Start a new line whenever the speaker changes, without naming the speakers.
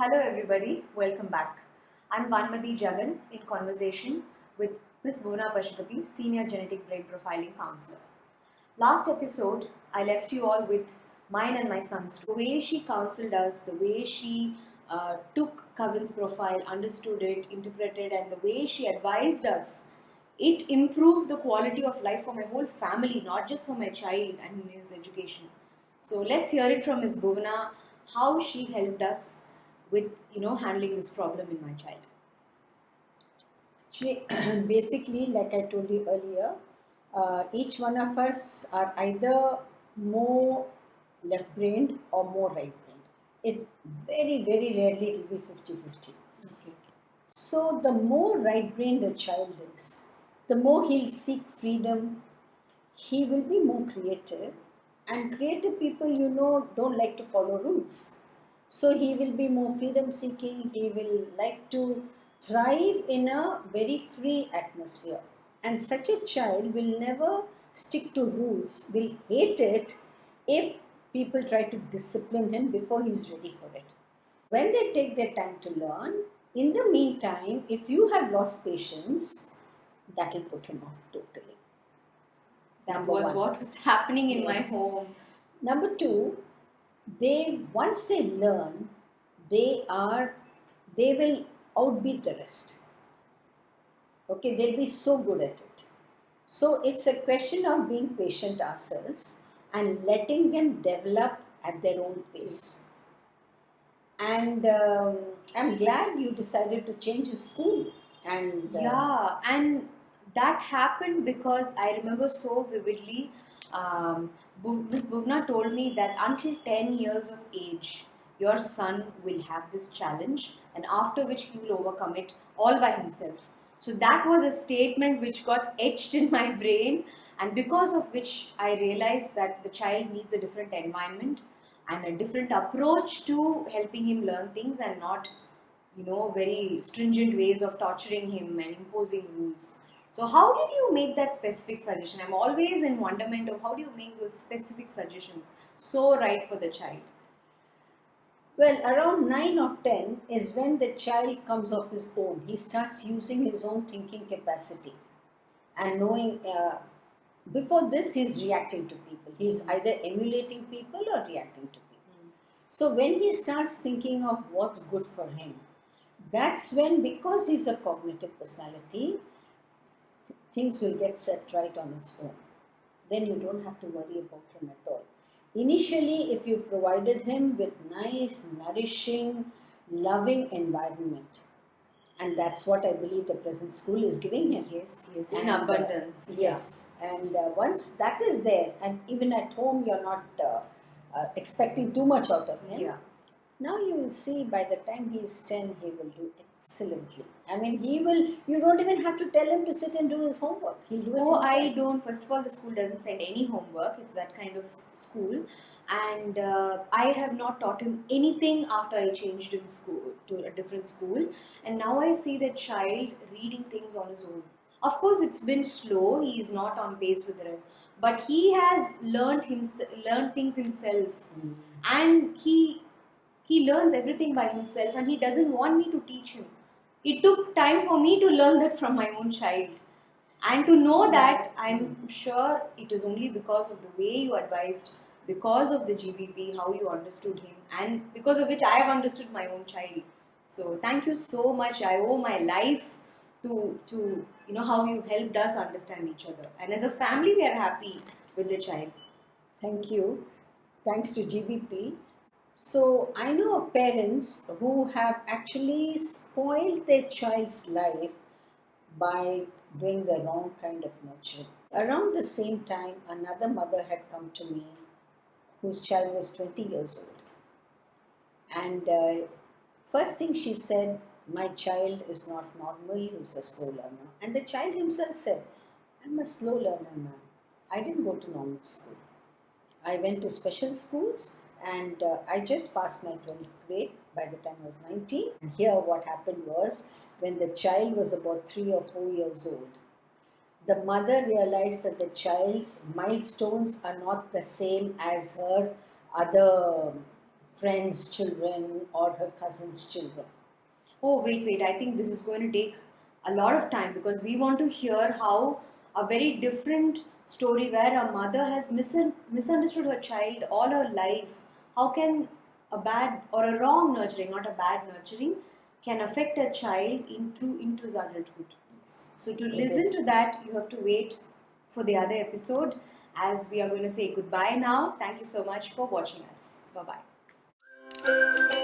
Hello everybody, welcome back. I'm Vaanmadhi Jagan in conversation with Ms. Bhuvana Pashupathi, Senior Genetic Brain Profiling Counselor. Last episode, I left you all with mine and my son's story. The way she counseled us, the way she took Kavin's profile, understood it, interpreted, and the way she advised us, it improved the quality of life for my whole family, not just for my child and his education. So let's hear it from Ms. Bhuvana, how she helped us with handling this problem in my child.
Basically, like I told you earlier, each one of us are either more left-brained or more right-brained. It very, very rarely it will be 50-50.
Okay.
So the more right-brained a child is, the more he'll seek freedom. He will be more creative, and creative people, don't like to follow rules. So he will be more freedom seeking, he will like to thrive in a very free atmosphere. And such a child will never stick to rules, will hate it if people try to discipline him before he's ready for it. When they take their time to learn, in the meantime, if you have lost patience, that will put him off totally.
That was what was happening in my home.
Number two, once they learn, they will outbeat the rest. Okay, they'll be so good at it. So it's a question of being patient ourselves and letting them develop at their own pace. And I'm glad you decided to change his school. And
and that happened because I remember so vividly. Ms. Bhuvna told me that until 10 years of age, your son will have this challenge, and after which he will overcome it all by himself. So that was a statement which got etched in my brain, and because of which I realized that the child needs a different environment and a different approach to helping him learn things, and not very stringent ways of torturing him and imposing rules. So how did you make that specific suggestion? I'm always in wonderment of how do you make those specific suggestions so right for the child?
Well, around 9 or 10 is when the child comes of his own. He starts using his own thinking capacity and knowing. Before this, he's reacting to people. He's either emulating people or reacting to people. So when he starts thinking of what's good for him, that's when, because he's a cognitive personality, things will get set right on its own. Then you don't have to worry about him at all. Initially, if you provided him with nice, nourishing, loving environment, and that's what I believe the present school is giving him.
Yes, in abundance.
Yes, and once that is there, and even at home you're not expecting too much out of him.
Yeah.
Now you will see by the time he is 10, he will do excellently. I mean, you don't even have to tell him to sit and do his homework. He'll do it himself.
I don't. First of all, the school doesn't send any homework. It's that kind of school. And I have not taught him anything after I changed him school to a different school. And now I see that child reading things on his own. Of course, it's been slow. He is not on pace with the rest. But he has learned things himself. And he learns everything by himself, and he doesn't want me to teach him. It took time for me to learn that from my own child, and to know that I'm sure it is only because of the way you advised, because of the GBP, how you understood him, and because of which I have understood my own child. So thank you so much. I owe my life to how you helped us understand each other, and as a family we are happy with the child.
Thank you. Thanks to GBP. So I know of parents who have actually spoiled their child's life by doing the wrong kind of nurturing. Around the same time, another mother had come to me whose child was 20 years old. And first thing she said, my child is not normal, he's a slow learner. And the child himself said, I'm a slow learner, ma'am. I didn't go to normal school. I went to special schools, and I just passed my 12th grade by the time I was 19. And here what happened was, when the child was about 3 or 4 years old, the mother realized that the child's milestones are not the same as her other friend's children or her cousin's children.
Oh, wait. I think this is going to take a lot of time because we want to hear how a very different story where a mother has misunderstood her child all her life. How can a bad or a wrong nurturing, not a bad nurturing, can affect a child into his adulthood?
Yes.
So to
It
listen
is.
to that, you have to wait for the other episode as we are going to say goodbye now. Thank you so much for watching us. Bye bye.